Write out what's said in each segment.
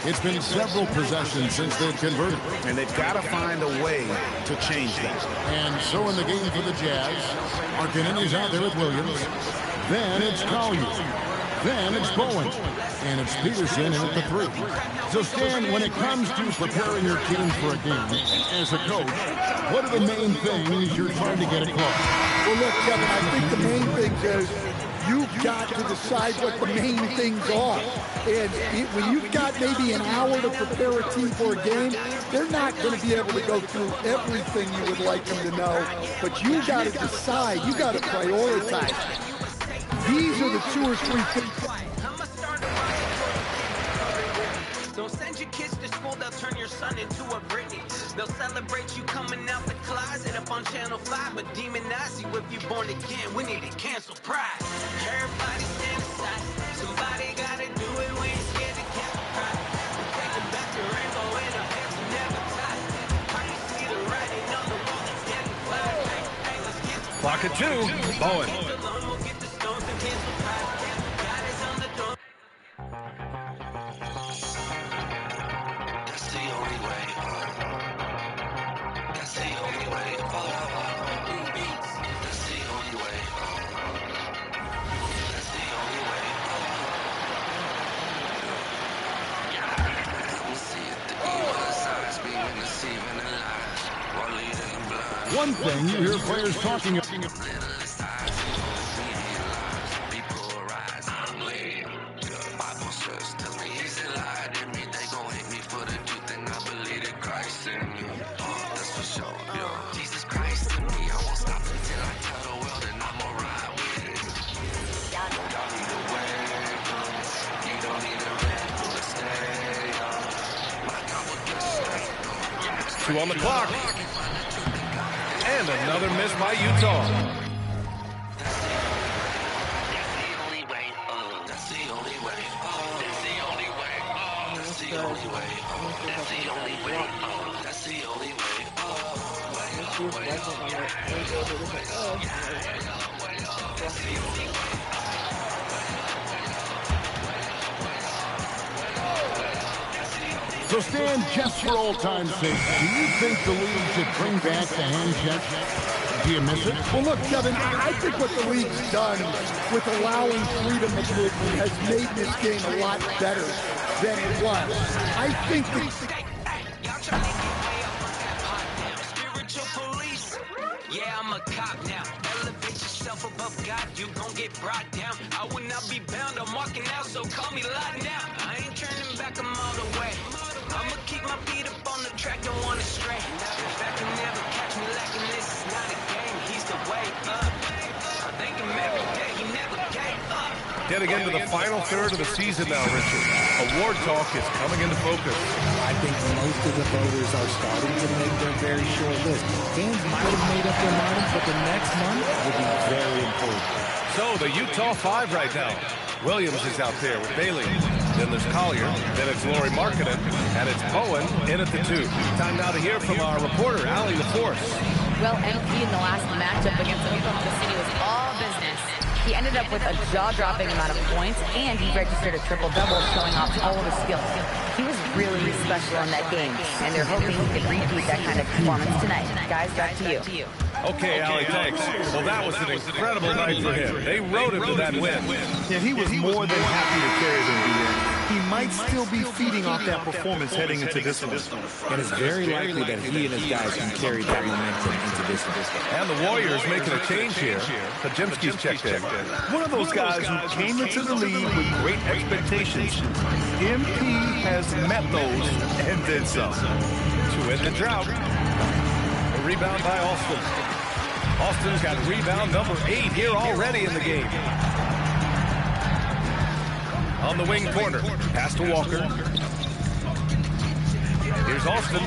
It's been several possessions since they've converted. And they've got to find a way to change that. And so in the game for the Jazz, Markkanen is out there with Williams. Then it's Collier. Then it's Bowen. And it's Peterson in at the 3. So, Stan, when it comes to preparing your team for a game, as a coach, what are the main things you're trying to get across? Well, look, Kevin, I think the main thing is you've got to decide what the main things are. And when you've got maybe an hour to prepare a team for a game, they're not going to be able to go through everything you would like them to know. But you got to decide. You got to prioritize. These are the 2 or 3 things. Don't send your kids to school, they'll turn your son into a Britney. They'll celebrate you coming out the closet up on Channel 5, but demon Nazi, if you're born again, we need to cancel pride. Everybody stand aside, somebody gotta do it, we ain't scared to cancel pride. We're taking back the rainbow in our hands and never tied. How you see the writing on the wall that's getting flat? Hey, let's get the clock at 2, Bowen. We'll get the stones and cancel pride. God is on the throne. That's the only way. That's the only way. That's the only way. That's the only way. We see it. The evil sides being deceiving and lies while leading them blind. One thing you hear players talking about. Two on the clock. And another miss by Utah. That's the only way. That's the only way. That's the only way. That's the only way. That's the only way. That's the only way. So, Stan, just for old time's sake, do you think the league should bring back the hand check? Do you miss it? Well, look, Kevin, I think what the league's done with allowing freedom of movement has made this game a lot better than it was. I think Spiritual police. Yeah, I'm a cop now. Elevate yourself above God, you gon' get brought down. I will not be bound, I'm walking out, so call me loud now. I ain't turning back, I'm all the way. I'ma keep my feet up on the track, don't wanna stray. If I can never catch me lacking, this is not a game, he's the way up. I thank him every day, he never gave up. Getting into the final third of the season now, Richard. Award talk is coming into focus. I think most of the voters are starting to make their very short list. Fans might have made up their minds, but the next month will be very important. So the Utah 5 right now. Williams is out there with Bailey. Then there's Collier. Then it's Lauri Markkanen. And it's Bowen in at the 2. Time now to hear from our reporter, Allie LaForce. Well, MP in the last matchup against Oklahoma City was all business. He ended up with a jaw-dropping amount of points, and he registered a triple-double, showing off all of his skills. He was really special in that game, and they're hoping he could repeat that kind of performance tonight. Guys, back to you. Okay, Allie, thanks. Well, that was an incredible night for him. They rode him to that win. Yeah, he was more than happy to carry them, BN. He might still be feeding off that performance heading into this one. And it's very likely that he and his guys can carry that momentum into this one. And the Warriors making a change here. Kajimski's checked in. One of those guys who came into the league with great expectations. MP has met those and then some. To end the drought. A rebound by Austin. Austin's got rebound number 8 here already in the game. On the wing corner, pass to Walker. Here's Austin.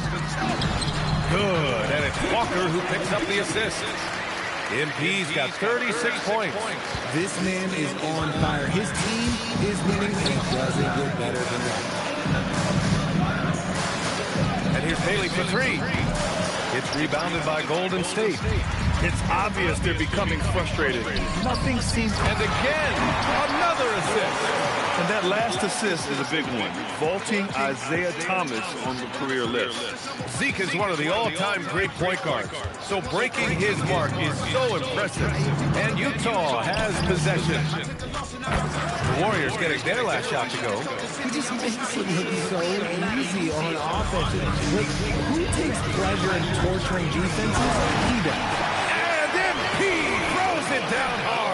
Good, and it's Walker who picks up the assist. MP's got 36 points. This man is on fire. His team is winning, and it doesn't get better than that. And here's Bailey for 3. It's rebounded by Golden State. It's obvious they're becoming frustrated. Nothing seems... And again, another assist. And that last assist is a big one, vaulting Isaiah Thomas on the career list. Zeke is one of the all-time great point guards, so breaking his mark is so impressive. And Utah has possession. The Warriors getting their last shot to go. He just makes it look so easy on offense. Like, who takes pleasure in torturing defenses? He does. And MP throws it down hard.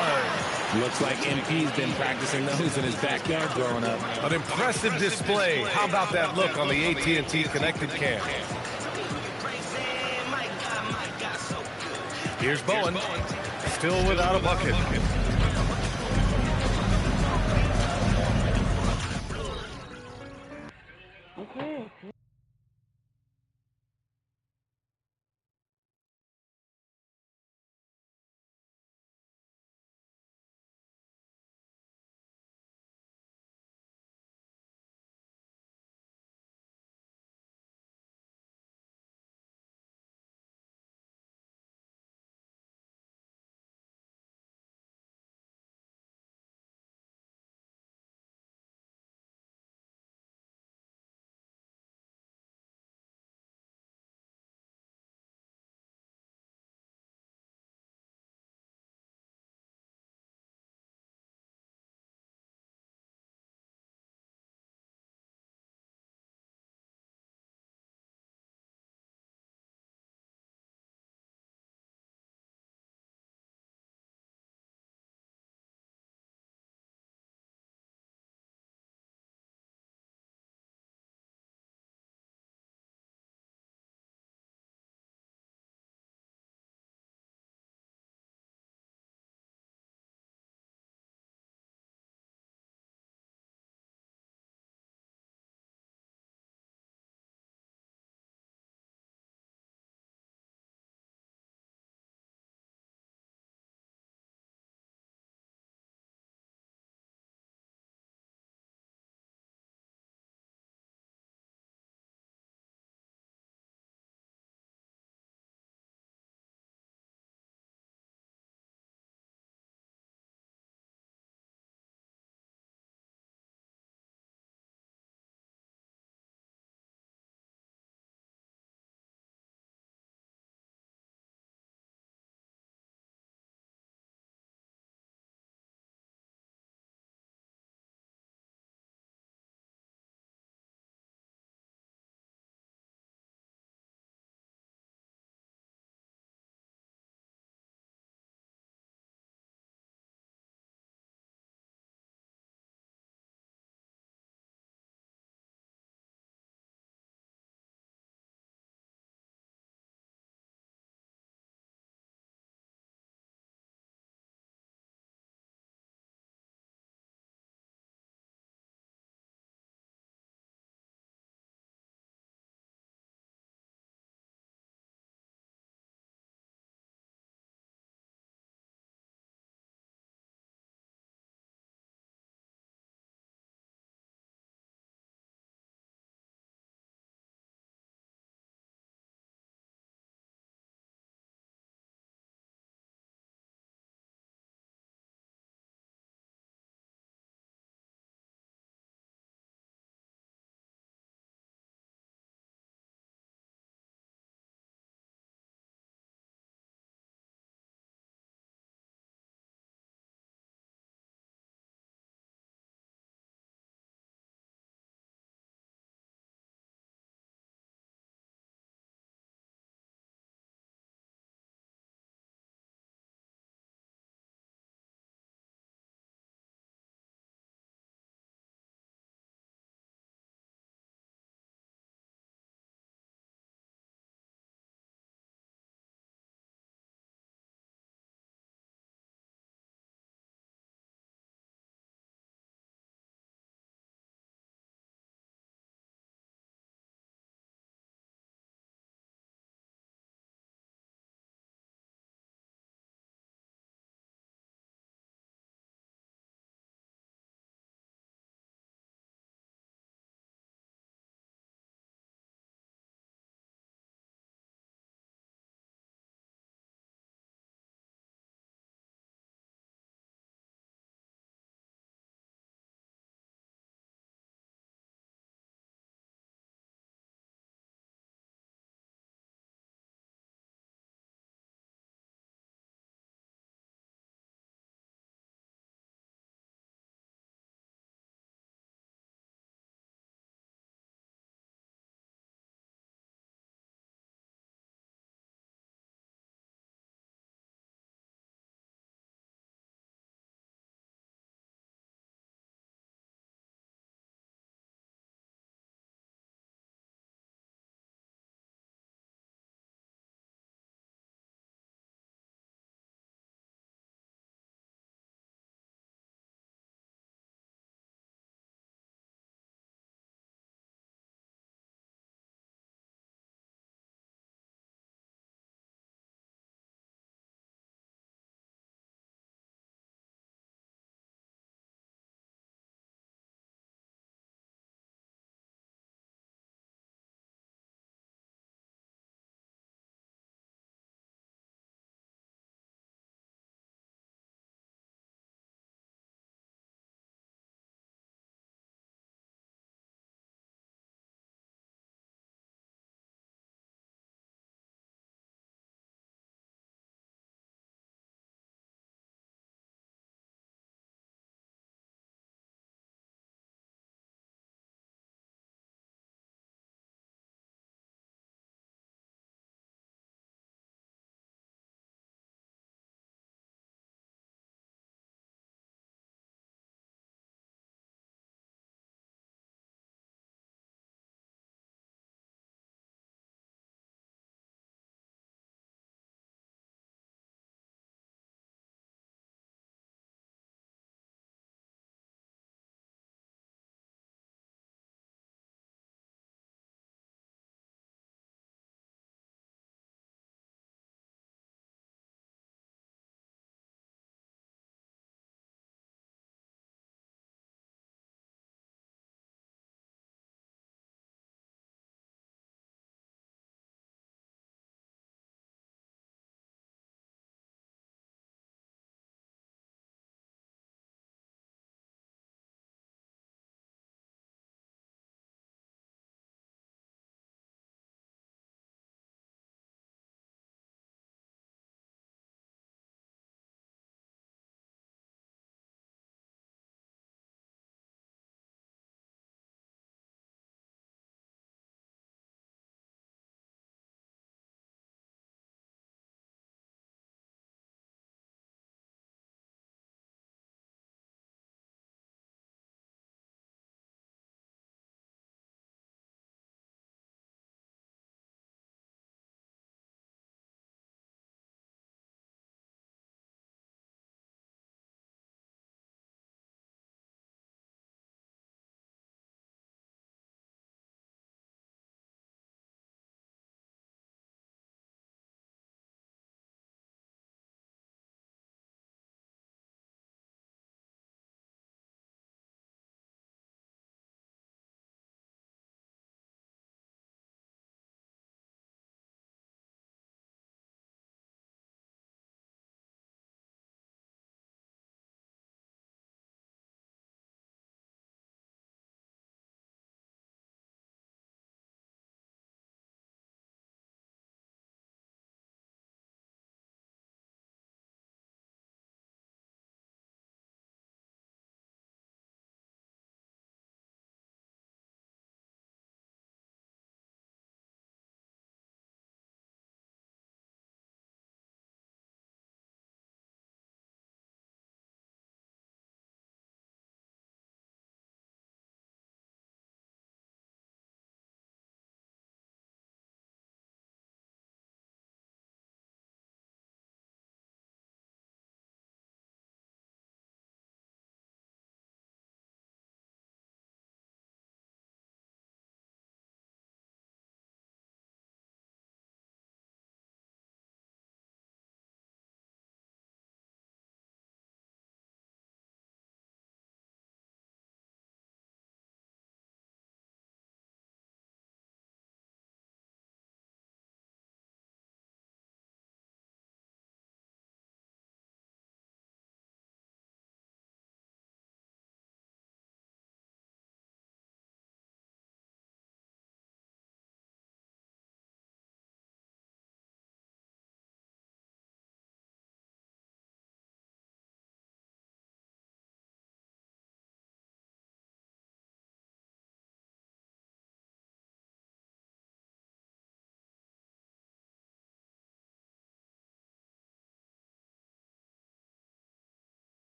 Looks like MP's been practicing those in his backyard growing up. An impressive display. How about that look on the AT&T connected cam? Here's Bowen, still without a bucket.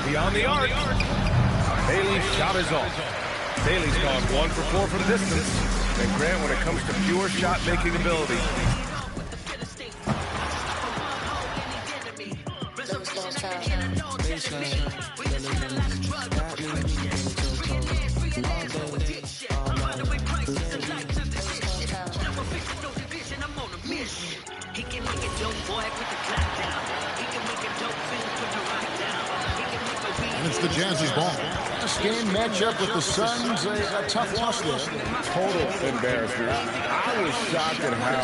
Beyond the arc. Bailey's shot is off. Bailey's gone 1 for 4 from distance. And Grant, when it comes to pure shot-making ability, And it's the Jazz's ball. This game matchup with the Suns, a tough loss there. Total embarrassment. I was shocked at how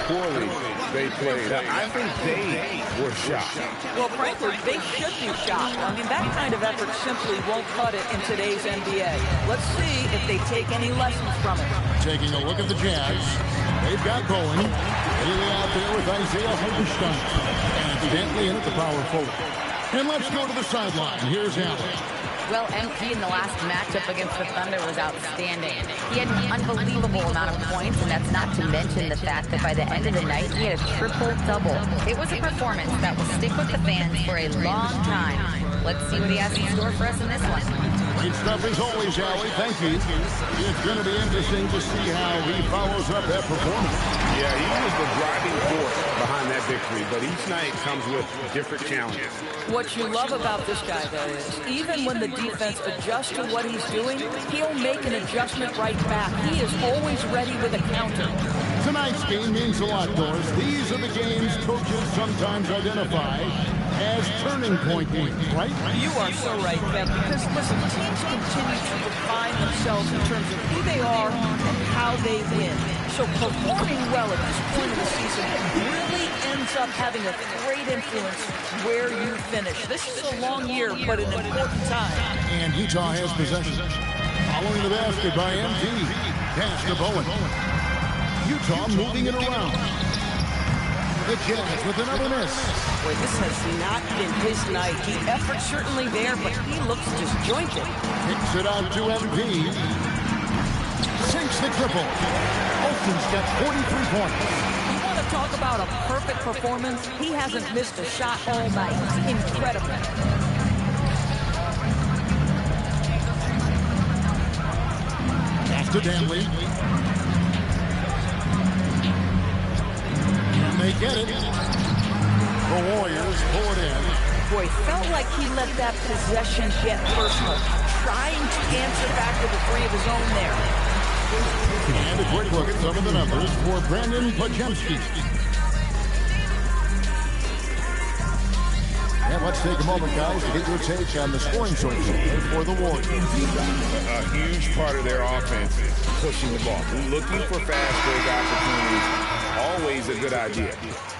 poorly they played. I think they were shocked. Well, frankly, they should be shocked. I mean, that kind of effort simply won't cut it in today's NBA. Let's see if they take any lessons from it. Taking a look at the Jazz. They've got Bowen. Bailey out there with Isaiah Hartenstein. And Bentley in at the power forward. And let's go to the sideline. Here's Allen. Well, MP in the last matchup against the Thunder was outstanding. He had an unbelievable amount of points, and that's not to mention the fact that by the end of the night, he had a triple-double. It was a performance that will stick with the fans for a long time. Let's see what he has in store for us in this one. Great stuff as always, Allie. Thank you. It's going to be interesting to see how he follows up that performance. Yeah, he was the driving force behind that victory, but each night comes with different challenges. What you love about this guy, though, is even when the defense adjusts to what he's doing, he'll make an adjustment right back. He is always ready with a counter. Tonight's game means a lot, Doris. These are the games coaches sometimes identify as turning point games, right? You are so right, Kev, because, listen, teams continue to refine themselves in terms of who they are and how they win. So performing well at this point of the season really ends up having a great influence where you finish. This is a long year, but an important time. And Utah has possession. Following the basket by MT. Pass to Bowen. Utah moving it around. The Jazz with another miss. Boy, this has not been his night. The effort's certainly there, but he looks disjointed. Kicks it out to MP. Sinks the triple. Olsen's got 43 points. You want to talk about a perfect performance? He hasn't missed a shot all night. Incredible. Pass to Danley. They get it. The Warriors pull it in. Boy, felt like he let that possession get personal. Trying to answer back with a three of his own there. And a quick look at some of the numbers for Brandon Pajemski. And let's take a moment, guys, to get your take on the scoring source for the Warriors. A huge part of their offense is pushing the ball. Looking for fast break opportunities. Always a good idea.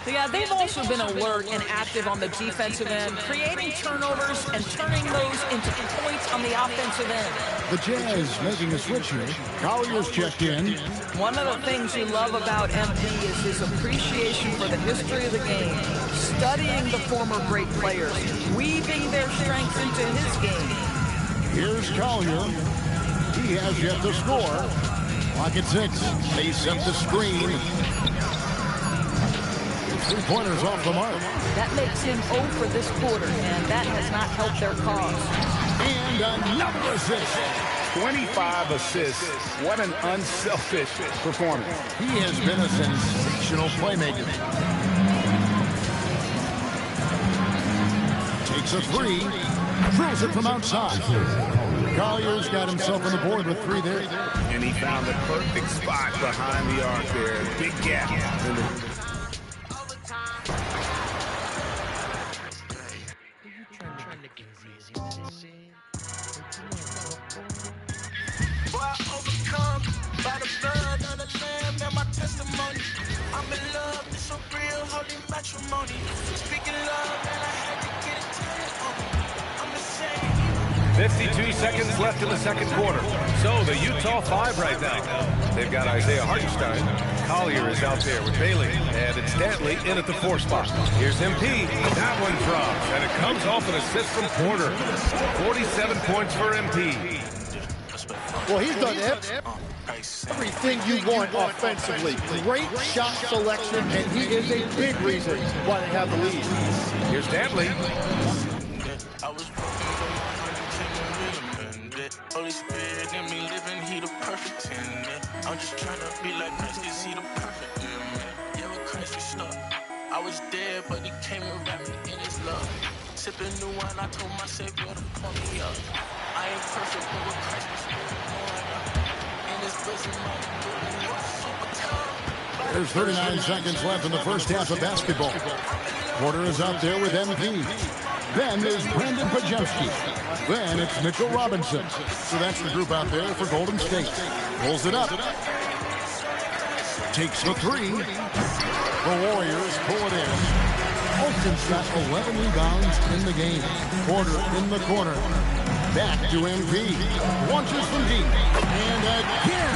Yeah, they've also been alert and active on the defensive end, creating turnovers and turning those into points on the offensive end. The Jazz making a switch here. Collier's checked in. One of the things you love about MP is his appreciation for the history of the game, studying the former great players, weaving their strengths into his game. Here's Collier. He has yet to score. Clock at 6. They set the screen. 3-pointers off the mark. That makes him 0 for this quarter, and that has not helped their cause. And another assist. 25 assists. What an unselfish performance. He has been a sensational playmaker. Takes a three. Throws it from outside. Collier's got himself on the board with 3 there. And he found the perfect spot behind the arc there. Big gap. I'm in love, it's so real, holy matrimony. Speaking love, and I had to get it to I'm the same. 52 seconds left in the second quarter. So the Utah 5 right now. They've got Isaiah Hartenstein. Collier is out there with Bailey. And it's Dantley in at the 4 spot. Here's MP. That one drops. And it comes off an assist from Porter. 47 points for MP. Well, he's done everything you want offensively. Great shot selection, and he is a big reason why they have the lead. Here's Dantley. Holy Spirit in me living, he the perfect in me. I'm just trying to be like Christ, cause he the perfect in me. Yeah, with Christ we stuck. I was dead, but he came and wrapped me in his love. Sipping new wine, I told my Savior to pump me up. I ain't perfect, but with Christ my spirit going up. In his bosom, I'm doing super tough. There's 39 seconds left in the first half of basketball. Porter is out there with MP. Then there's Brandon Pajemski. Then it's Mitchell Robinson. So that's the group out there for Golden State. Pulls it up. Takes the three. The Warriors pull it in. Olsen's got 11 rebounds in the game. Porter in the corner. Back to MP. Launches from deep. And again.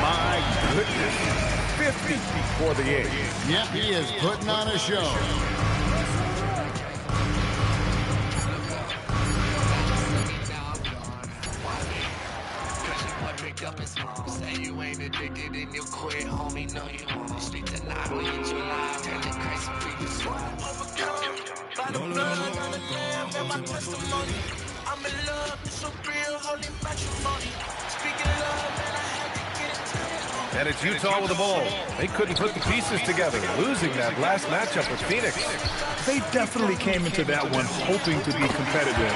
My goodness. 50 for the game. Yep, he is putting on a show. Say you ain't addicted and you quit, homie. No, you won't. Street tonight or you July. Turn to Christ and free the swine. Overcome by the blood of the Lamb and my testimony. I'm in love, it's so real, holy matrimony. Speaking love, man, I had to get it to it. And it's Utah with the ball. They couldn't put the pieces together, losing that last matchup with Phoenix. They definitely came into that one hoping to be competitive.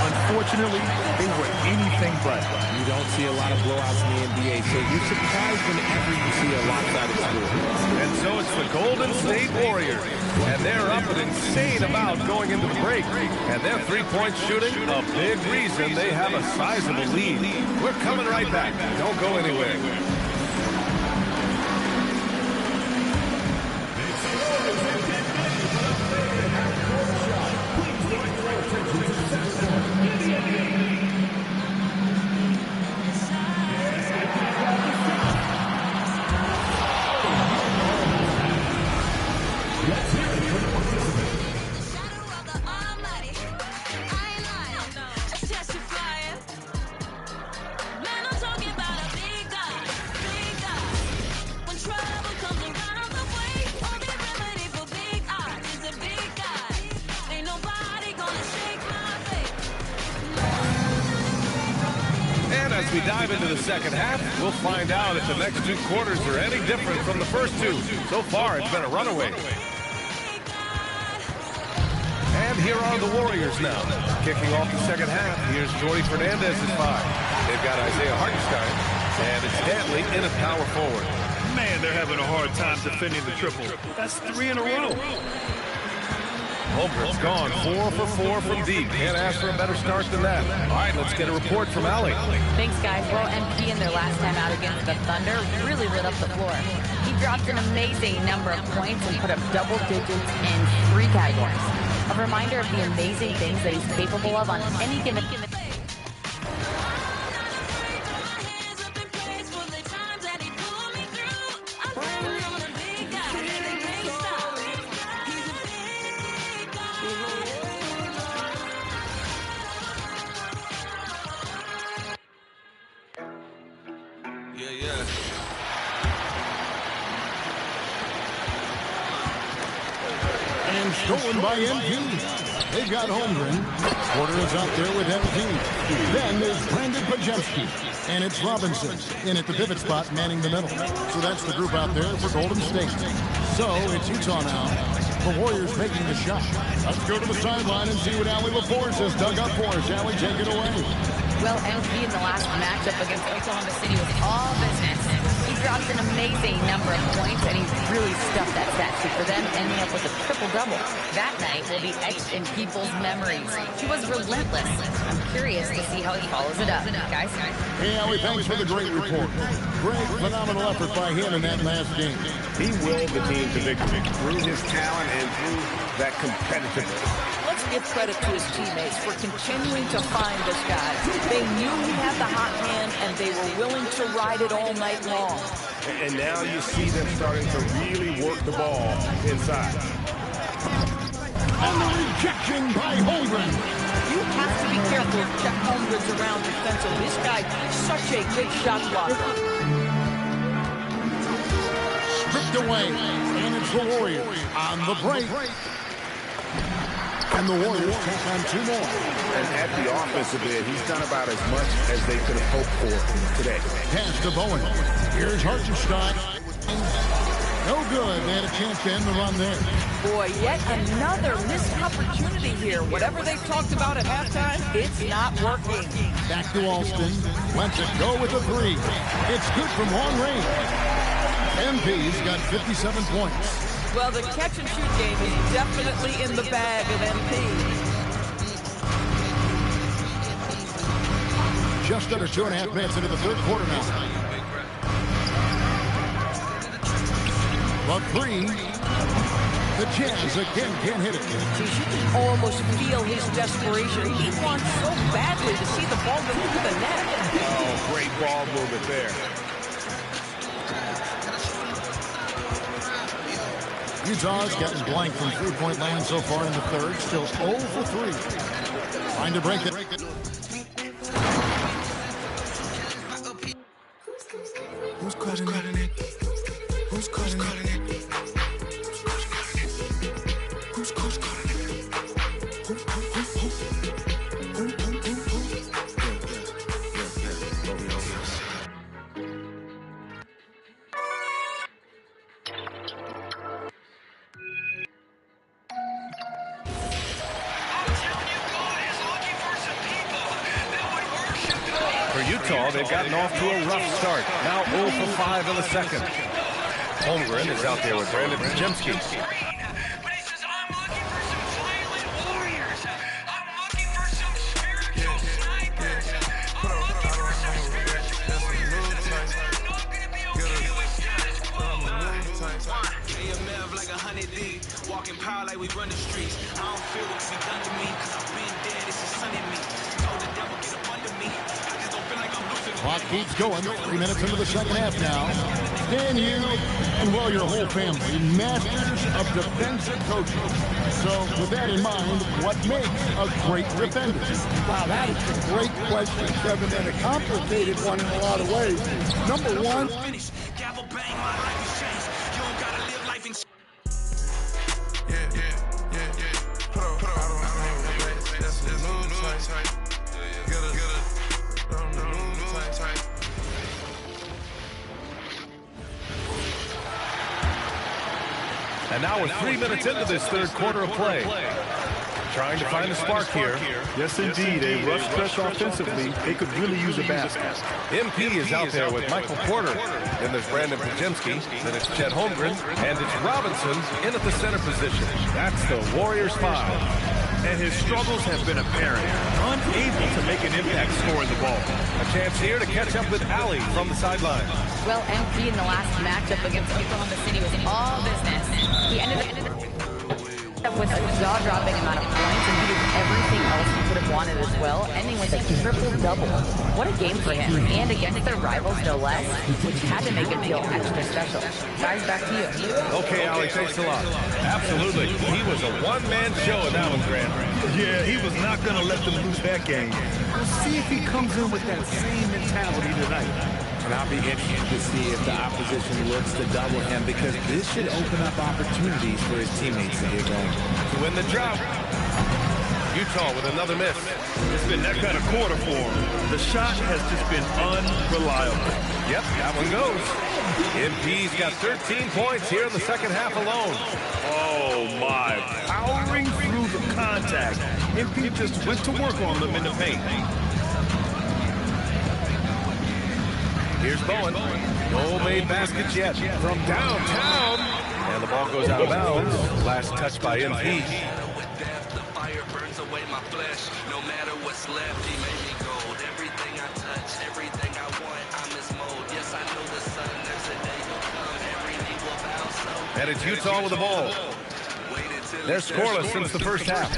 Unfortunately, they were anything but. You don't see a lot of blowouts in the NBA, so you're surprised whenever you see a lopsided score. And so it's the Golden State Warriors. And they're up an insane amount going into the break. And their three-point shooting, a big reason they have a sizable lead. We're coming right back. Don't go anywhere. As we dive into the second half, we'll find out if the next two quarters are any different from the first two. So far, it's been a runaway. And here are the Warriors now. Kicking off the second half, here's Jordy Fernandez's five. They've got Isaiah Hartenstein, and it's Stanley in at power forward. Man, they're having a hard time defending the triple. That's 3 in a row. Holmgren's gone 4 for 4 from deep. Can't ask for a better start than that. All right, let's get a report from Allie. Thanks, guys. Well, MP in their last time out against the Thunder really lit up the floor. He dropped an amazing number of points and put up double digits in 3 categories. A reminder of the amazing things that he's capable of on any given. And stolen by MP. They've got Holmgren. Porter is out there with MP. Then there's Brandon Pajemski. And it's Robinson in at the pivot spot, manning the middle. So that's the group out there for Golden State. So it's Utah now. The Warriors making the shot. Let's go to the sideline and see what Allie LaForce has dug up for us. Allie, take it away. Well, MP in the last matchup against Oklahoma City was all business. He dropped an amazing number of points, and he's really stuffed that stat sheet for them, ending up with a triple-double. That night will be etched in people's memories. He was relentless. I'm curious to see how he follows it up. Guys? Hey, Allie, thanks for the great report. Great, phenomenal effort by him in that last game. He willed the team to victory through his talent and through that competitiveness. Let's give credit to his teammates for continuing to find this guy. They knew he had the hot hand, and they were willing to ride it all night long. And now you see them starting to really work the ball inside. And the rejection by Holmgren. You have to be careful if Chet Holmgren's around defensively. This guy, such a good shot blocker. Stripped away, and it's the Warriors on the break. And the Warriors take on 2 more. And at the offensive end, he's done about as much as they could have hoped for today. Pass to Bowen. Here's Hartenstein. No good. They had a chance to end the run there. Boy, yet another missed opportunity here. Whatever they've talked about at halftime, it's not working. Back to Alston. Lets it go with a 3. It's good from long range. MP's got 57 points. Well, the catch-and-shoot game is definitely in the bag of MP. Just under 2.5 minutes into the third quarter now. The 3. The Jazz again can't hit it. You can almost feel his desperation. He wants so badly to see the ball go through the net. Oh, great ball movement there. Utah's gotten blank from three-point land so far in the third. Still 0 for 3. Trying to break it. Who's calling it? Who's calling it? Who's calling For Utah, they've gotten off to a rough start. Now 0 for 5 in the second. Holmgren is out there with Brandon Pajemski. Walking power like we run the streets. I don't feel what can be done to me, cause I've been dead, it's the sun in me. Told the devil get up under me. I just don't feel like I'm losing. Clock keeps going. 3 minutes into the second half now. Dan, you, and well, your whole family, masters of defensive coaching. So with that in mind, what makes a great defender? Wow, that is a great question, Kevin, and a complicated one in a lot of ways. Number one, Gavel bang, my life is changed. You don't gotta live life in And now we're 3 minutes into this third quarter of play. Trying to find a spark here. Yes, indeed. A rough stretch offensively. They could really use a basket. MP is out there with Michael Porter. Then there's Brandon Pajemski. Then it's Chet Holmgren. And it's Robinson in at the center position. That's the Warriors 5. And his struggles have been apparent. Unable to make an impact scoring the ball. A chance here to catch up with Ali from the sideline. Well, MP in the last matchup against Oklahoma City was all business. He ended up with a jaw-dropping amount of points, and he did everything else he could have wanted as well, ending with a triple-double. What a game for him, and against their rivals, no less, which had to make him feel extra special. Guys, back to you. Okay, Ali, thanks a lot. Absolutely. He was a one-man show in that one, Grant. Yeah, he was not going to let them lose that game. We'll see if he comes in with that same mentality tonight. And I'll be interested to see if the opposition looks to double him, because this should open up opportunities for his teammates to get going. To win the drought. Utah with another miss. It's been that kind of quarter for him. The shot has just been unreliable. Yep, that one goes. MP's got 13 points here in the second half alone. Oh, my. Powering through the contact. MP just went to work on them in the paint. Here's Bowen. No made baskets yet from downtown. And the ball goes out of bounds. Last touch by MP. the fire burns away my flesh. No matter what's left, he made me gold. Everything I touch, everything I want, I'm his mold. Yes, I know the sun, there's a day will come. Every knee will bow, so. And it's Utah with the ball. They're scoreless since the first half.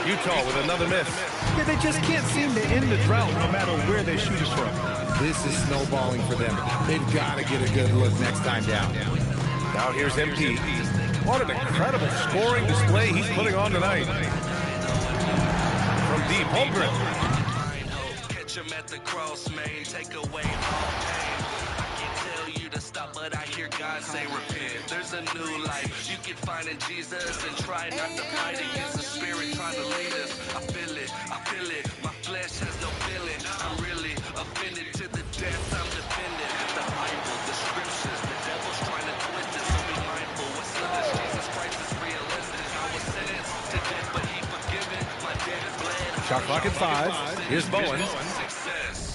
Utah with another miss. Yeah, they just can't seem to end the drought no matter where they shoot it from. This is snowballing for them. They've got to get a good look next time down. Now here's MP. What an incredible scoring display he's putting on tonight. From deep, Holmgren. Catch him at the cross, man. Take away all pain. I can tell you to stop, but I hear God say repent. There's a new life you can find in Jesus, and try not to fight against the spirit trying to lead us. I feel it, my flesh has no feeling. I'm really offended to the death I'm defending. The Bible, the scriptures, the devil's trying to twist it, so be mindful. What's up is Jesus Christ is realistic. I was sentenced to death, but he forgiven. My debt is bled. Shot clock at 5. Here's Bowen. Success.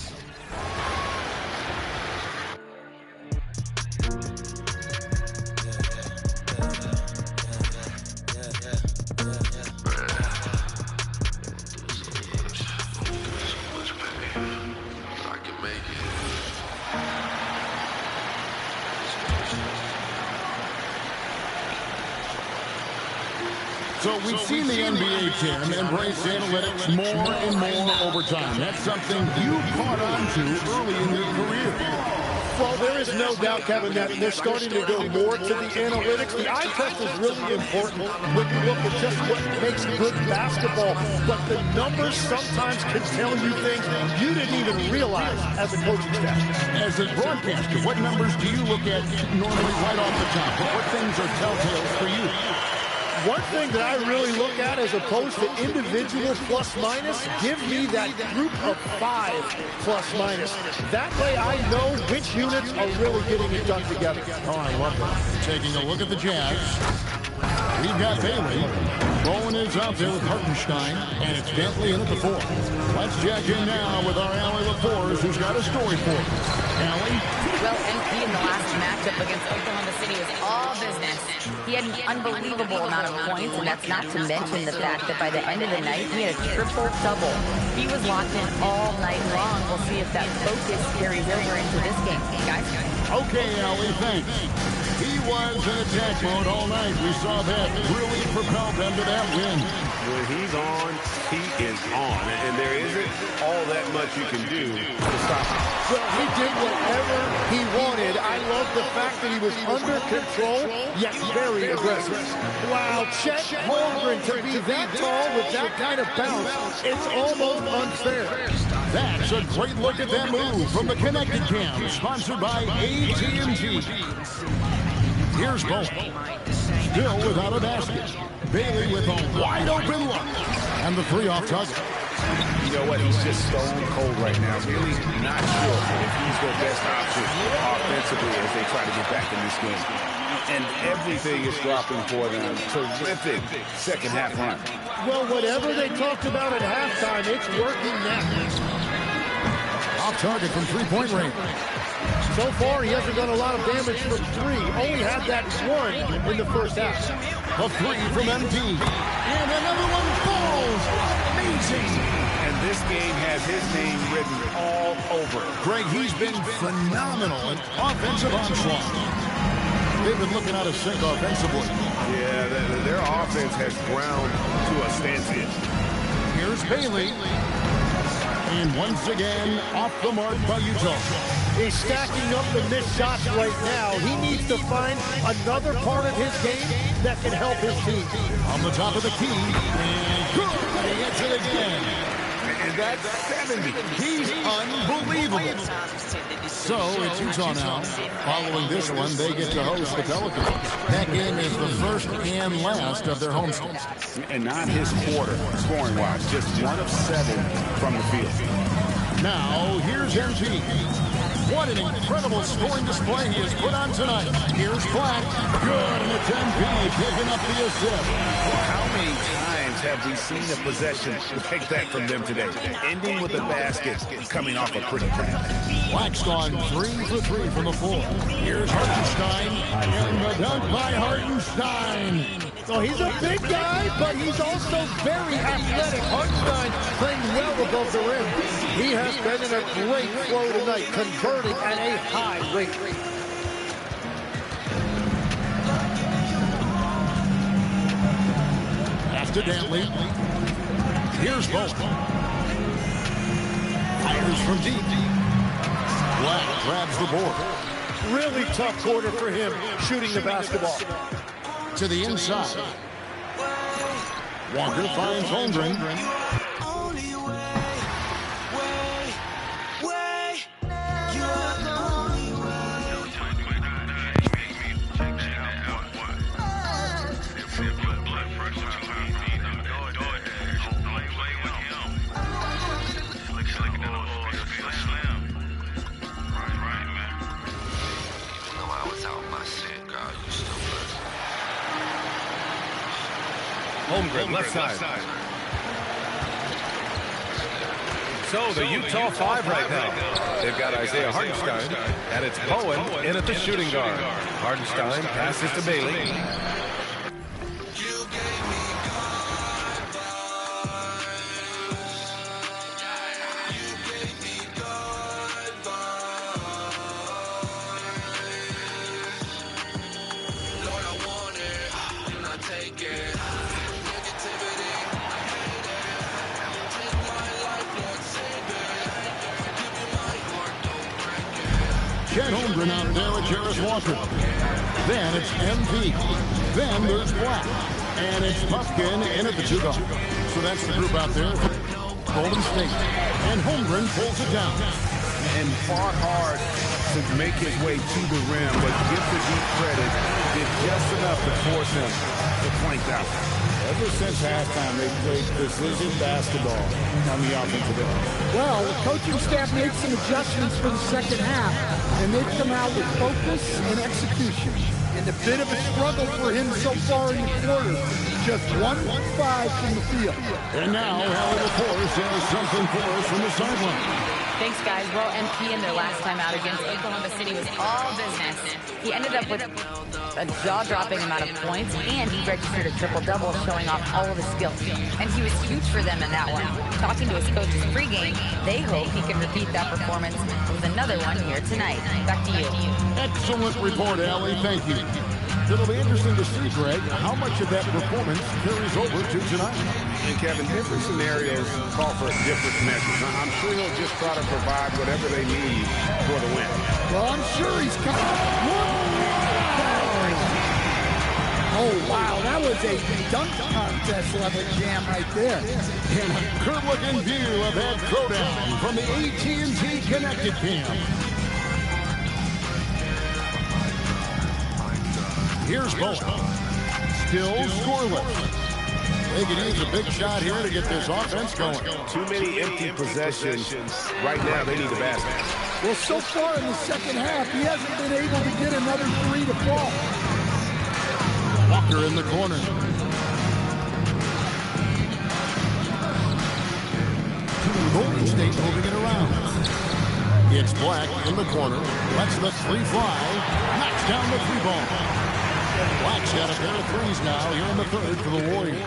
So we've seen the NBA, Tim, embrace analytics more and more over time. That's something you caught on to early in your career. Well, there is no doubt, Kevin, that they're starting to go more to the analytics. The eye test is really important when you look at just what makes good basketball. But the numbers sometimes can tell you things you didn't even realize as a coaching staff. As a broadcaster, what numbers do you look at normally right off the top? What things are telltales for you? One thing that I really look at as opposed to individual plus-minus, give me that group of 5 plus-minus. That way I know which units are really getting it done together. Oh, I love that. Taking a look at the Jazz. We've got Bailey. Bowen is out there with Hartenstein, and it's Bentley in at the 4. Let's check in now with our Allie LaForce, who's got a story for us. Allie? Well, NP in the last matchup against Oklahoma City was all business. He had an unbelievable amount of points, and that's not to mention the fact that by the end of the night, he had a triple-double. He was locked in all night long. We'll see if that focus carries over into this game, guys. Okay, Allie, thanks. He was in attack mode all night. We saw that really propelled them to that win. When he's on, he is on. And there isn't all that much you can do to stop him. Well, he did whatever he wanted. I love the fact that he was under control, yet very aggressive. Wow, Chet Holmgren to be that tall with that kind of bounce, it's almost unfair. That's a great look at that move from the Connected Cam, sponsored by AT&T. Here's Bowen. Still without a basket. Bailey with a wide open look. And the 3 off target. You know what? He's just stone cold right now. Really not sure if he's their best option offensively as they try to get back in this game. And everything is dropping for them. Terrific second half run. Well, whatever they talked about at halftime, it's working now. Off target from 3-point range. So far, he hasn't done a lot of damage from 3. Only had that 1 in the first half. A 3 from MD. And another one falls. Amazing. And this game has his name written all over it. Greg, he's been phenomenal in offensive onslaught. They've been looking out of sync offensively. Yeah, their offense has ground to a standstill. Here's Bailey. And once again, off the mark by Utah. He's stacking up the missed shots right now. He needs to find another part of his game that can help his team. On the top of the key. And good. And he hits it again. And that's 70. He's unbelievable. So it's Utah now. Following this one, they get to host the Pelicans. That game is the first and last of their homestands. And not his quarter, scoring-wise. Just 1 of 7 from the field. Now, here's MT. What an incredible scoring display he has put on tonight. Here's Black. Good, and it's MP picking up the assist. How many times have we seen a possession like that from them today? Ending with a basket, coming off a pretty night. Black's gone 3 for 3 from the floor. Here's Hartenstein, and the dunk by Hartenstein. So he's a big guy, but he's also very athletic. Hartenstein playing well above the rim. He has been in a great flow tonight, converting at a high rate. After Dantley, here's Bowen. Fires from deep. Black grabs the board. Really tough quarter for him, shooting the basketball. To the inside. Walker finds Holmgren. Holmgren, left side. So the Utah 5 right now. They've got Isaiah Hartenstein, and it's Bowen in at the shooting guard. Hartenstein passes to Bailey. Chet Holmgren out there with Jarris Walker. Then it's MP. Then there's Black. And it's Puffkin in at the 2 guard. So that's the group out there for Golden State. And Holmgren pulls it down. And fought hard to make his way to the rim, but give the deep credit, did just enough to force him to plank out. Ever since halftime, they've played precision basketball on the offensive end. Well, the coaching staff made some adjustments for the second half, and they've come out with focus and execution. And a bit of a struggle for him so far in the quarter. Just 1-5 from the field. And now, Allie LaForce has something for us from the sideline. Thanks, guys. Well, MP in their last time out against Oklahoma City was all business. He ended up with a jaw-dropping amount of points, and he registered a triple-double, showing off all of his skills. And he was huge for them in that one. Talking to his coaches pregame, they hope he can repeat that performance with another one here tonight. Back to you. Excellent report, Allie. Thank you. It'll be interesting to see, Greg, how much of that performance carries over to tonight. And Kevin, different scenarios call for different measures. I'm sure he'll just try to provide whatever they need for the win. Well, I'm sure he's coming. Oh, wow, that was a dunk contest level jam right there. And a good-looking view of that throwdown from the AT&T Connected Cam. Here's Bowen. Still scoreless. They could use a big shot here to get this offense going. Too many empty possessions. Right now, they need the basket. Well, so far in the second half, he hasn't been able to get another 3 to fall. Walker in the corner. Golden State moving it around. It's Black in the corner. Lets the 3 fly. Knocks down the 3 ball. Black's got a pair of 3s now here in the third for the Warriors.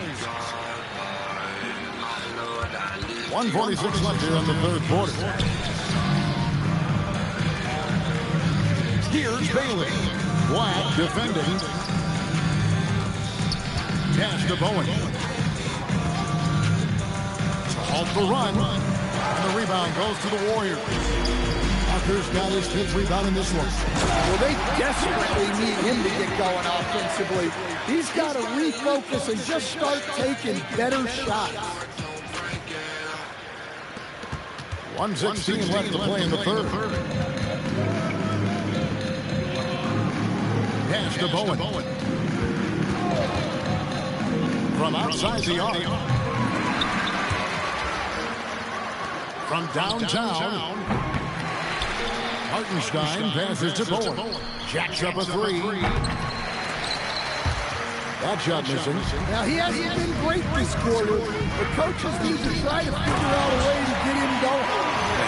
1:46 left here in the third quarter. Here's Bailey. Black defending. Pass to Bowen. To halt the run. And the rebound goes to the Warriors. Walker's got his 5th rebound in this one. Well, they desperately need him to get going offensively. He's got to refocus and just start taking better shots. 1:16 left to play in the third. Pass to Bowen. From outside the arc. From downtown. Hartenstein passes to Bowen. Jacks up a 3. That shot missing. Now, he hasn't been great this quarter. The coaches need to try to figure out a way to get him going.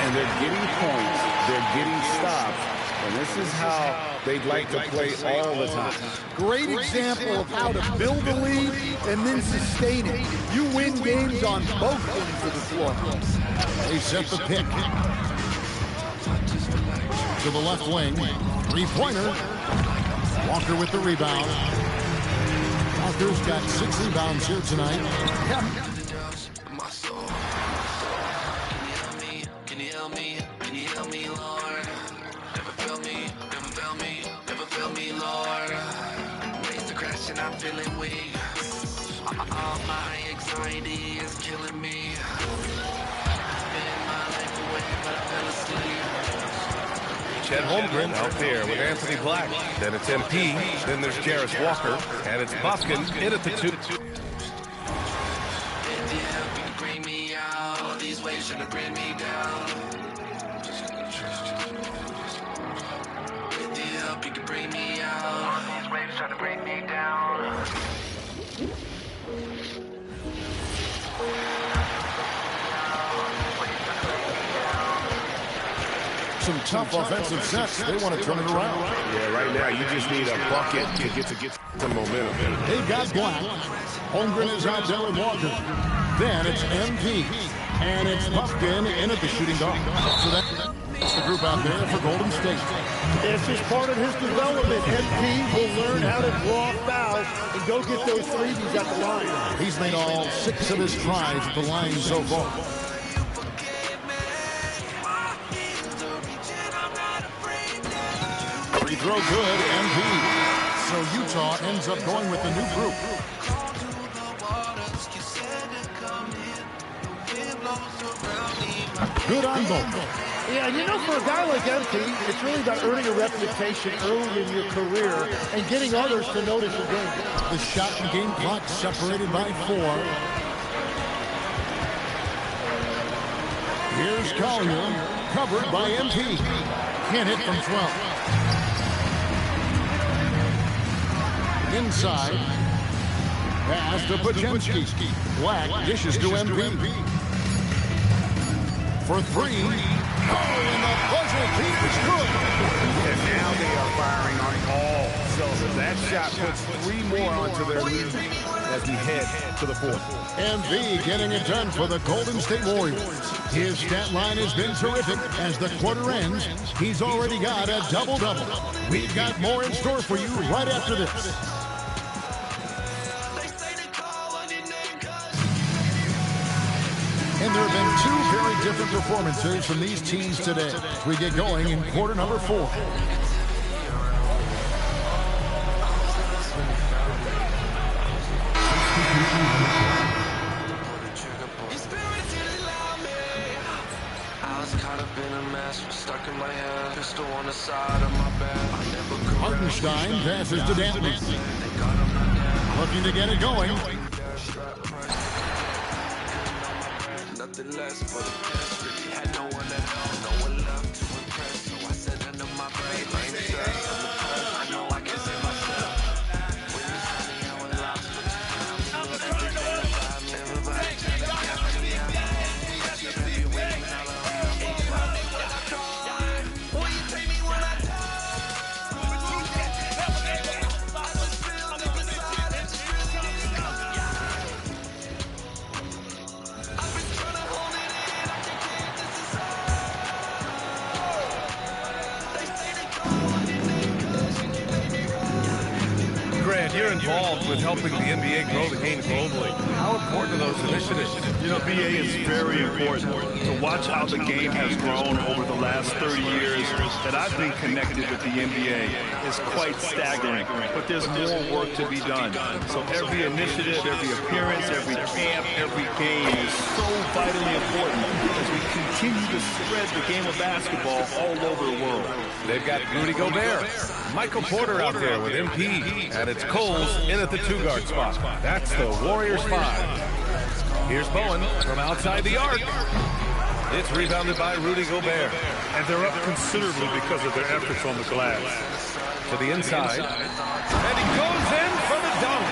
And they're getting points. They're getting stops. And this is how they'd like to play all the time. Great example of how to build a lead and then sustain it. You win games on both ends of the floor. They set the pick. To the left wing. 3-pointer. Walker with the rebound. Walker's got 6 rebounds here tonight. Can you help me, Lord? Never fail me, Lord. Race to crash and I'm feeling weak. All my anxiety is killing me. Spend my life away, but I fell asleep. Chet Holmgren out there with Anthony Black. Then it's MP. Then there's Jarris Walker. And it's Puffkin in at the 2. Bring me out. All these ways trying to bring me down. With the help, you can bring me out. All these waves trying to bring me down. Some tough offensive sets. They want to turn it around. Yeah, right now you just need a bucket to get some momentum. They've got Black. Holmgren is out there with Walker. Then it's MP. And it's Buffkin in at the shooting guard. So that's the group out there for Golden State. It's just part of his development. MP will learn how to draw fouls and go get those threes at the line. He's made all 6 of his tries at the line so far. Free throw good, MP. So Utah ends up going with the new group. Good on both. Yeah, you know, for a guy like MP, it's really about earning a reputation early in your career and getting others to notice your game. The shot and game clock separated by 4. Here's Collier, covered by MP. Can't hit from 12. Inside. Pass to Pajemski. Black dishes to MP. For 3. Oh, and the buzzer beat is good. And now they are firing on all cylinders. That shot puts 3 more onto their lead as we head to the 4th. MB getting it done for the Golden State Warriors. His stat line has been terrific. As the quarter ends, he's already got a double-double. We've got more in store for you right after this. And there have been 2 very different performances from these teams today as we get going in quarter number 4. Hartenstein passes to Dantley. Looking to get it going. Nothing less but a test. Really had no one at all, no one left to impress. So I said under my brain, I ain't stressed. I'm the press, I know I can save myself. When you saw me, I was lost for time. Everything about me, everybody trying to count me out. Keep every wing all around. Ain't about me when I cry. Will you take me when I die? I just feel deep inside, it just really comes out. Grant, you're involved with helping the NBA grow the game globally. How important are those initiatives? You know, BA is very important. To watch how the game has grown over the last 30 years that I've been connected with the NBA is quite staggering. But there's more work to be done. So every initiative, every appearance, every camp, every game is so vitally important as we continue to spread the game of basketball all over the world. They've got Rudy Gobert, Michael Porter out there with MP, and it's Coles in at the 2-guard spot. That's the Warriors 5. Here's Bowen from outside the arc. It's rebounded by Rudy Gobert. And they're up considerably because of their efforts on the glass. To the inside. And he goes in for the dunk.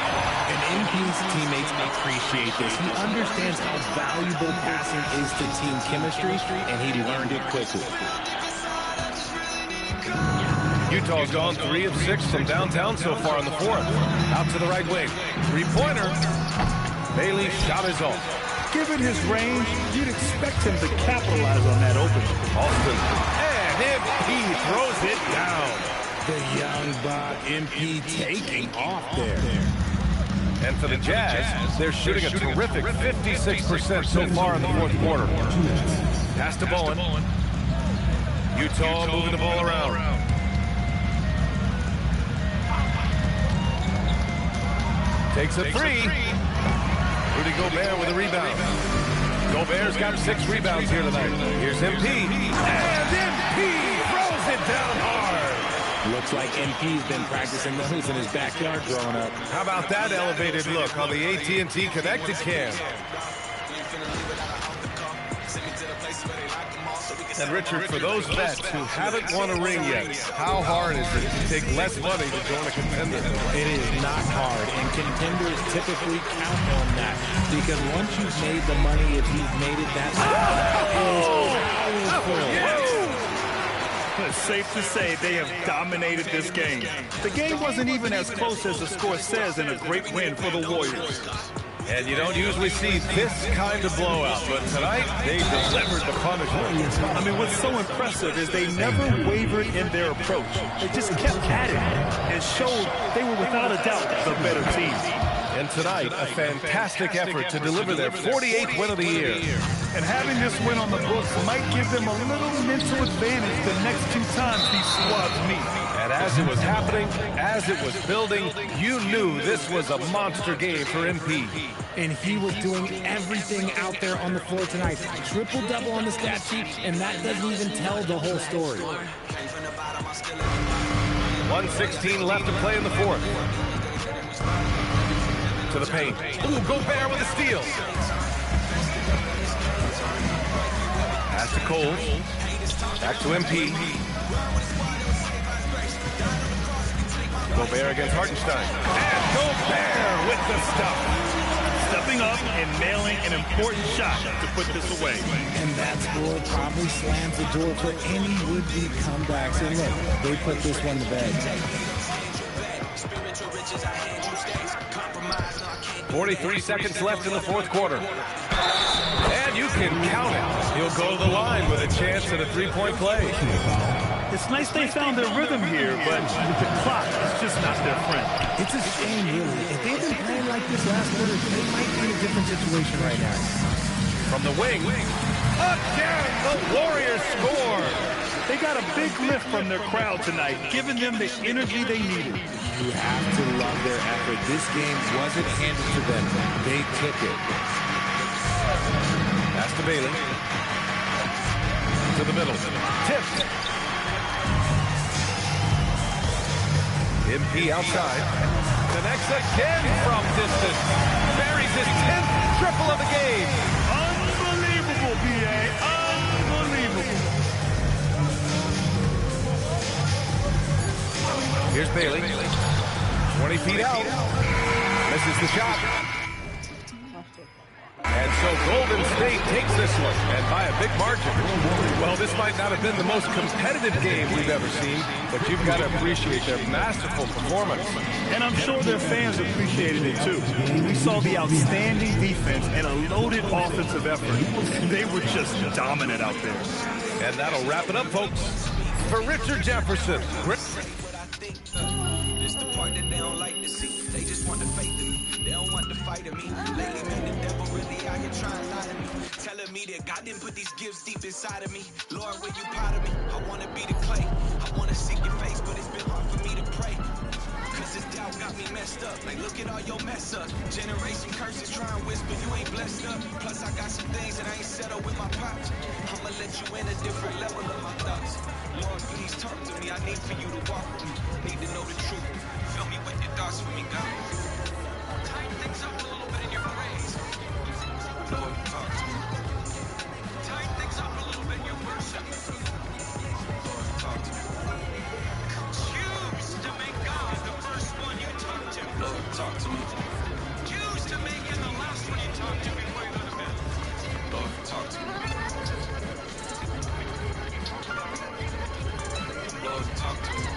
And MP's teammates appreciate this. He understands how valuable passing is to team chemistry, and he learned it quickly. Utah's gone 3 of 6 from downtown so far in the 4th. Out to the right wing. 3-pointer. Bailey's shot is off. Given his range, you'd expect him to capitalize on that opening. Austin. And MP throws it down. The young buck MP taking off there. And for the Jazz, they're shooting a terrific 56% so far in the 4th quarter. Pass to Bowen. Utah moving the ball around. Takes a 3. Rudy Gobert with a rebound. Gobert's got 6 rebounds here tonight. Here's MP. And MP throws it down hard. Looks like MP's been practicing those in his backyard growing up. How about that elevated look on the AT&T Connected Cam? And Richard, for those vets who haven't won a ring yet, how hard is it to take less money to join a contender? It is not hard, and contenders typically count on that. Because once you've made the money, if you've made it, that's powerful. It's safe to say they have dominated this game. The game wasn't even as close as the score says, and a great win for the Warriors. And you don't usually see this kind of blowout, but tonight they delivered the punishment. I mean, what's so impressive is they never wavered in their approach. They just kept at it and showed they were without a doubt the better team. And tonight, a fantastic effort to deliver their 48th win of the year. And having this win on the books might give them a little mental advantage the next 2 times these squads meet. And as it was happening, as it was building, you knew this was a monster game for MP. And he was doing everything out there on the floor tonight. Triple-double on the stat sheet, and that doesn't even tell the whole story. 1:16 left to play in the fourth. To the paint. Ooh, Gobert with a steal. Pass to Cole. Back to MP. Gobert against Hartenstein. And Gobert with the stuff. Stepping up and nailing an important shot to put this away. And that score probably slams the door for any would-be comebacks. And look, they put this one to bed. 43 seconds left in the fourth quarter. And you can count it. He'll go to the line with a chance at a three-point play. It's nice they found their rhythm here, but the clock is just not their friend. It's a shame, really. If they'd been playing like this last quarter, they might be in a different situation right now. From the wing. Again, the Warriors score. They got a big lift from their crowd tonight, giving them the energy they needed. You have to love their effort. This game wasn't handed to them. They took it. Pass to Bailey. To the middle. Tipped. MP outside. Connects again from distance. Buries his 10th triple of the game. Unbelievable, B.A. Unbelievable. Here's Bailey. 20 feet out. Misses the shot. And so Golden State takes this one, and by a big margin. Well, this might not have been the most competitive game we've ever seen, but you've got to appreciate their masterful performance. And I'm sure their fans appreciated it, too. We saw the outstanding defense and a loaded offensive effort, and they were just dominant out there. And that'll wrap it up, folks. For Richard Jefferson. It's the part that they don't like to see. They just want the faith in me. They don't want the fight of me. Lately, man, the devil really out here trying to lie to me. Telling me that God didn't put these gifts deep inside of me. Lord, when you proud of me, I want to be the clay. I want to seek your face, but it's been hard for me to pray. Cause this doubt got me messed up. Like, look at all your mess up. Generation curses try and whisper you ain't blessed up. Plus, I got some things that I ain't settled with my pops. I'ma let you in a different level of my thoughts. Lord, please talk to me. I need for you to walk with me. Need to know the truth. Fill me with your thoughts for me, God. Tighten things up a little bit in your praise. Lord, talk to me. Tighten things up a little bit in your worship. Lord, talk to me. Choose to make God the first one you talk to. Lord, talk to me. Choose to make him the last one you talk to before you go to bed. Lord, talk to me. Lord, talk to me.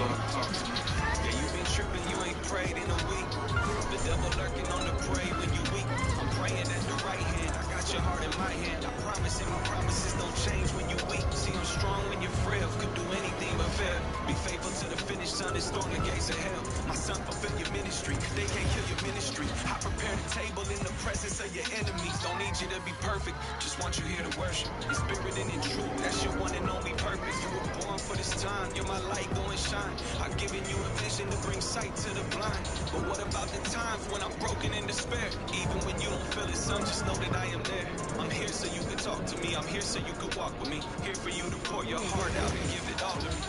Lord, talk to me. Yeah, you been tripping, you ain't prayed in a week. The devil lurking on the prey when you weak. I'm praying at the right hand. I got your heart in my hand. I promise, and my promises don't change when you weak. See, I'm strong when you're frail. Could do anything but fail. Be faithful to the finish, son, and storm the gates of hell. My son, fulfill your ministry. They can't kill your ministry. I prepare the table in the presence of your enemies. Don't need you to be perfect. Just want you here to worship. In spirit and in truth. That's your one and only purpose. You were born for this time. You're my light, go and shine. I've given you a vision to bring sight to the blind. But what about the times when I'm broken in despair? Even when you don't feel it, son, just know that I am there. I'm here so you can talk to me. I'm here so you can walk with me. Here for you to pour your heart out and give it all to me.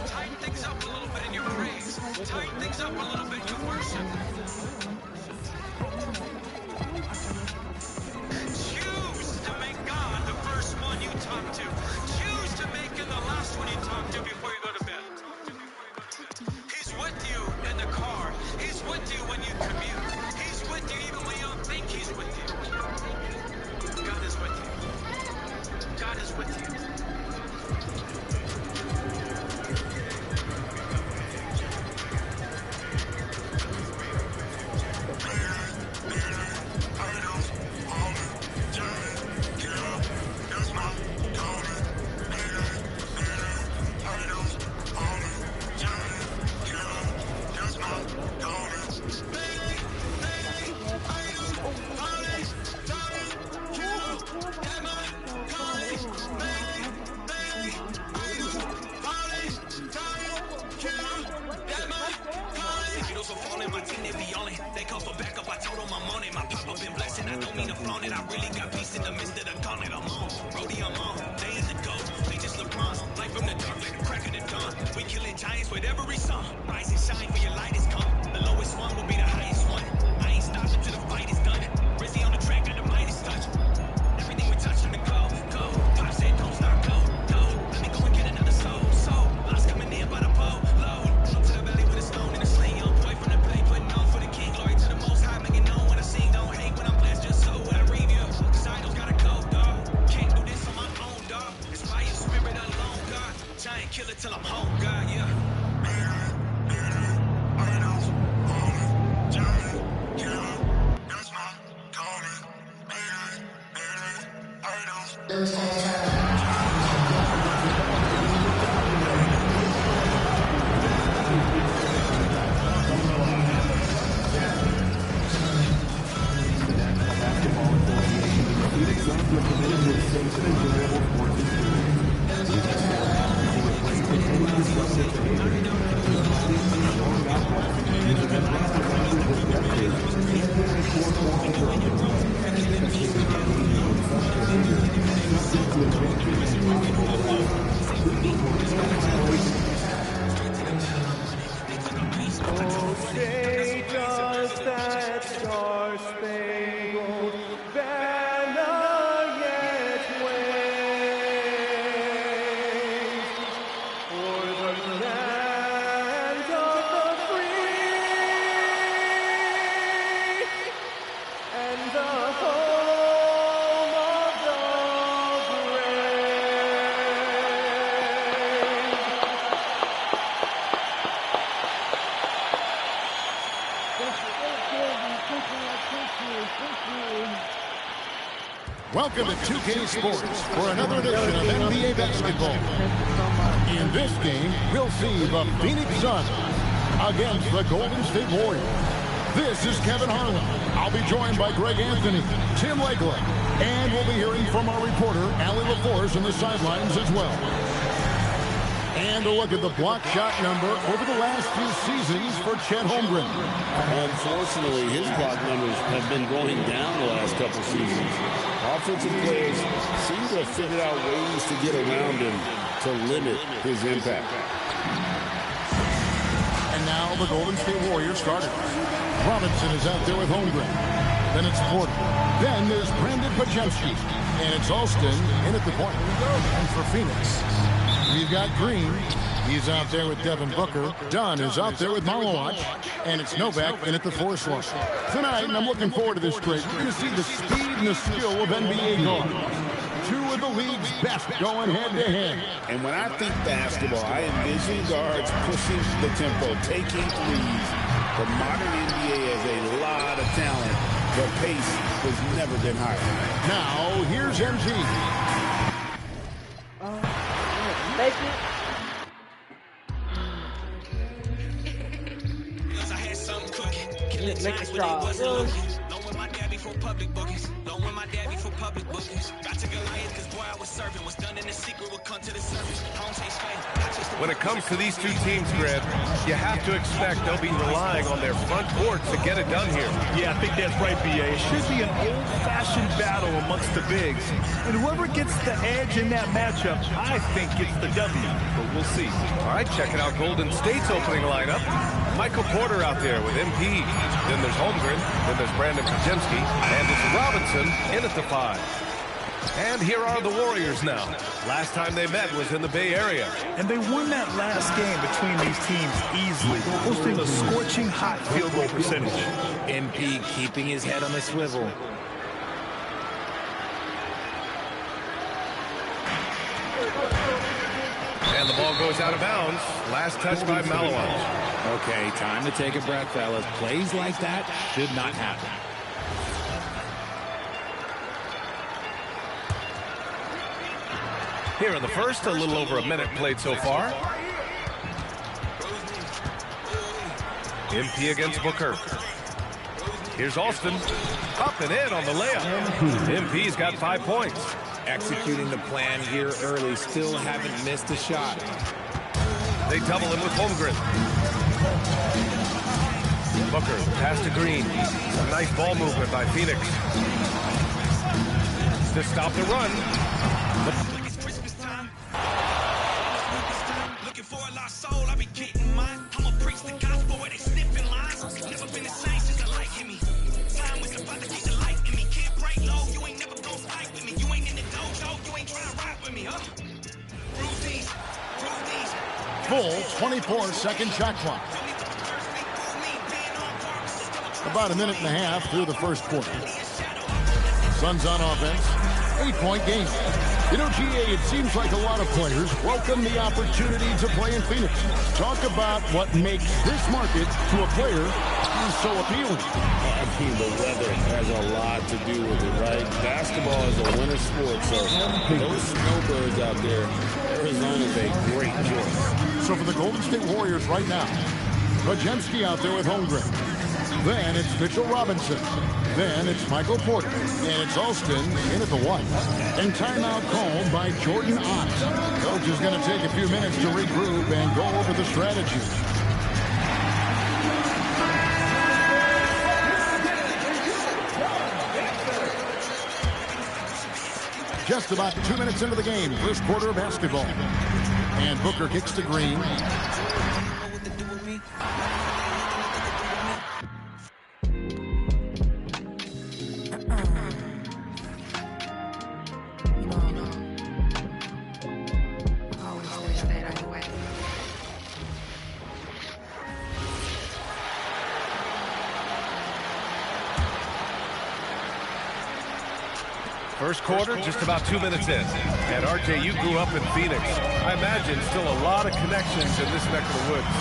Tighten things up a little bit in your praise. Tighten things up a little bit in your worship. Choose to make God the first one you talk to. Choose to make him the last one you talk to before you go to bed. He's with you it. I really got peace in the midst of the gauntlet. I'm on. Brody, I'm on. They in the goat. They just LeBron. Light from the dark like the crack of the dawn. We killing giants with every song. Rise and shine for your light is come. The lowest one will be the highest one. I ain't stopping till the fight is done. Rizzy on the track, got the Midas touch. Everything we touch on the go, go. Pop said don't stop, go, go. Let me go and get another soul, soul. Lots coming in by the pole, load. To the valley with a stone and a sling. Young boy from the play, putting on for the king. Glory to the most high, make it known when I sing. Don't hate when I'm blessed, just so I review. Cause I don't gotta go, dog. Can't do this on my own, dog. It's by your spirit alone, God. Giant killer till I'm home, God, yeah. Welcome to 2K Sports for another edition of NBA basketball. In this game, we'll see the Phoenix Suns against the Golden State Warriors. This is Kevin Harlan. I'll be joined by Greg Anthony, Tim Legler, and we'll be hearing from our reporter, Allie LaForce, on the sidelines as well. And a look at the block shot number over the last few seasons for Chet Holmgren. Unfortunately, his block numbers have been going down the last couple seasons. Offensive players seem to have figured out ways to get around him to limit his impact. And now the Golden State Warriors starters. Robinson is out there with Holmgren. Then it's Porter. Then there's Brandon Pajemski. And it's Alston in at the point. And for Phoenix, we've got Green. He's out there with Devin Booker. Dunn is out there with Malawach. And it's Novak in at the 4 slot. Tonight, and I'm looking forward to this break, you're going to see the speed and the skill of NBA guards. Two of the league's best going head-to-head. And when I think basketball, I envision guards pushing the tempo, taking threes. The modern NBA has a lot of talent. The pace has never been higher. Now, here's MG. Make it strong. When it comes to these two teams, Grant, you have to expect they'll be relying on their front court to get it done here. Yeah, I think that's right, B.A. It should be an old-fashioned battle amongst the bigs. And whoever gets the edge in that matchup, I think gets the W. But we'll see. All right, checking out Golden State's opening lineup. Michael Porter out there with MP. Then there's Holmgren. Then there's Brandon Pajemski. And it's Robinson in at the 5. And here are the Warriors now. Last time they met was in the Bay Area. And they won that last game between these teams easily, posting a scorching hot field goal percentage. MP keeping his head on the swivel. And the ball goes out of bounds. Last touch by Malawach. Okay, time to take a breath, fellas. Plays like that should not happen. Here in the first, a little over a minute played so far. MP against Booker. Here's Alston. Up and in on the layup. MP's got 5 points. Executing the plan here early. Still haven't missed a shot. They double him with Holmgren. Booker, pass to Green. Some nice ball movement by Phoenix. to stop the run. Looking for a lost soul, I be getting mine. I'ma preach the gospel where they sniffing lines. Never been the same since the light hit me. Time was about to get the light in me. Can't break low, you ain't never gon' fight with me. You ain't in the dojo, you ain't trying to ride with me, huh? Prove these, prove these. Full 24-second shot clock. About a minute and a half through the first quarter. Suns on offense. 8-point game. You know, GA, it seems like a lot of players welcome the opportunity to play in Phoenix. Talk about what makes this market to a player so appealing. I mean, the weather has a lot to do with it, right? Basketball is a winter sport, so those snowbirds out there, Arizona is a great choice. So for the Golden State Warriors right now, Podziemski out there with Holmgren. Then it's Mitchell Robinson. Then it's Michael Porter. And it's Alston in at the 1. And timeout called by Jordan Ott. Coach is going to take a few minutes to regroup and go over the strategy. Just about 2 minutes into the game, first quarter of basketball. And Booker kicks to Green. First quarter, just about 2 minutes in. And RJ, you grew up in Phoenix. I imagine still a lot of connections in this neck of the woods.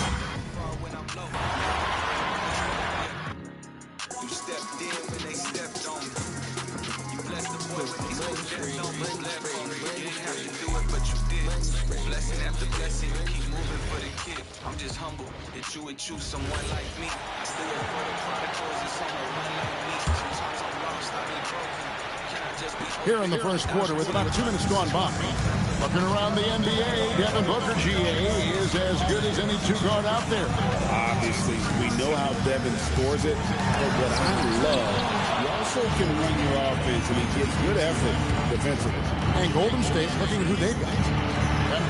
You stepped in when they stepped on me. You blessed the boy with these moves. You didn't have to do it, but you did. Blessing after blessing, you keep moving for the kid. I'm just humble that you would choose someone like me. I still wait for the prodigals and someone like me. Sometimes I'm lost, I be broken. Here in the first quarter with about 2 minutes gone by. Looking around the NBA, Devin Booker, GA, is as good as any two-guard out there. Obviously, we know how Devin scores it, but what I love, he also can run your offense, and he gives good effort defensively. And Golden State looking at who they've got.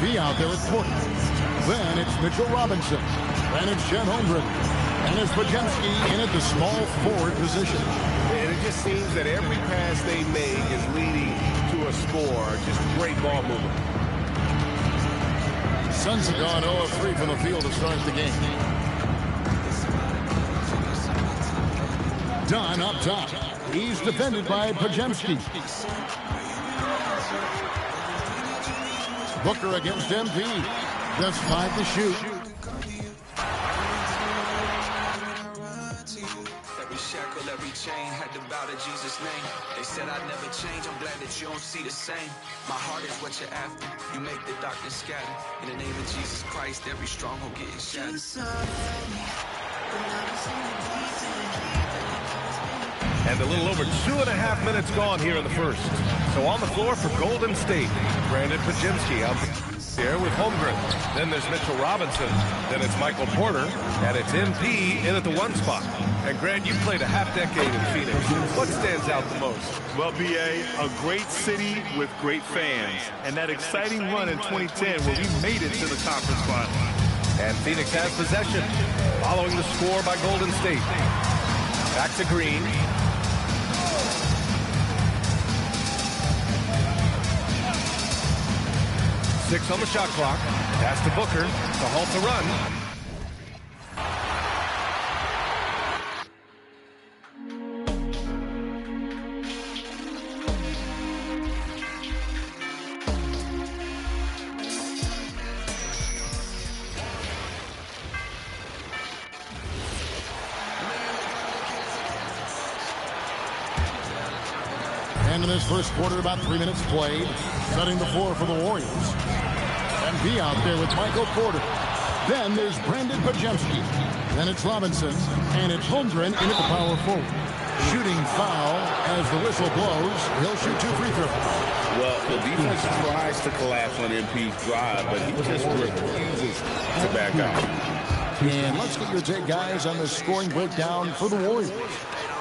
MV out there with Porter. Then it's Mitchell Robinson. Then it's Chet Holmgren. And it's Podziemski in at the small forward position. And it just seems that every pass they make is leading to a score. Just great ball movement. Suns have gone 0 of 3 from the field to start the game. Dunn up top. He's defended by Podziemski. Booker against MP. Just 5 to shoot. Every chain had to bow to Jesus' name. They said I'd never change. I'm glad that you don't see the same. My heart is what you're after. You make the darkness scatter. In the name of Jesus Christ, every stronghold getting shattered. And a little over 2.5 minutes gone here in the first. So on the floor for Golden State, Brandon Podziemski out there with Holmgren. Then there's Mitchell Robinson. Then it's Michael Porter. And it's MP in at the 1 spot. And Grant, you played a half-decade in Phoenix. What stands out the most? Well, BA, a great city with great fans. And that exciting run in 2010 where we made it to the conference final. And Phoenix has possession following the score by Golden State. Back to Green. Six on the shot clock. Pass to Booker to halt the run. And in this first quarter, about 3 minutes played, setting the floor for the Warriors. MV out there with Michael Porter. Then there's Brandon Podziemski. Then it's Robinson. And it's Holmgren in at the power forward. Shooting foul as the whistle blows. He'll shoot 2 free throws. Well, the defense tries to collapse on MP's drive, but he just refuses to back out. And let's get your take, guys, on the scoring breakdown for the Warriors.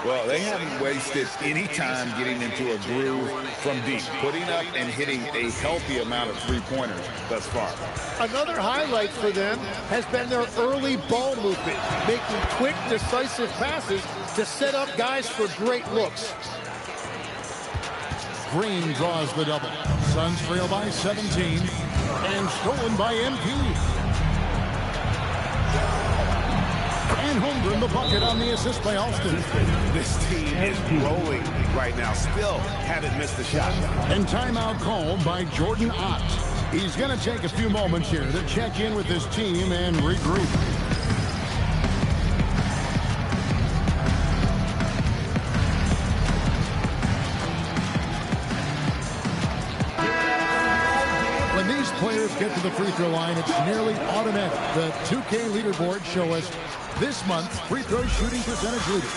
Well, they haven't wasted any time getting into a groove from deep, putting up and hitting a healthy amount of three-pointers thus far. Another highlight for them has been their early ball movement, making quick, decisive passes to set up guys for great looks. Green draws the double. Suns trail by 17 and stolen by MP. And Holmgren the bucket on the assist by Alston. This team is rolling right now. Still haven't missed a shot. And timeout called by Jordan Ott. He's going to take a few moments here to check in with his team and regroup. When these players get to the free throw line, it's nearly automatic. The 2K leaderboard show us this month's free throw shooting percentage leader.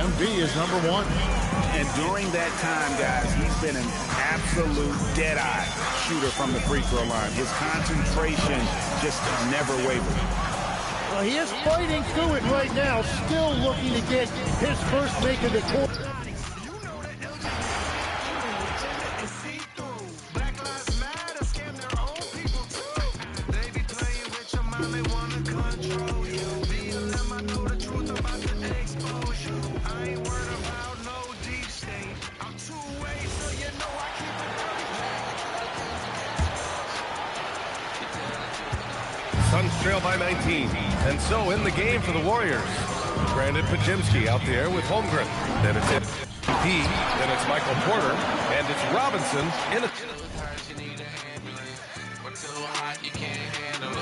MB is number 1. And during that time, guys, he's been an absolute dead-eye shooter from the free throw line. His concentration just never wavered. Well, he is fighting through it right now, still looking to get his first make of the quarter. Suns trail by 19. And so in the game for the Warriors. Brandon Pajimski out there with Holmgren. Then it's MP. Then it's Michael Porter. And it's Robinson in a...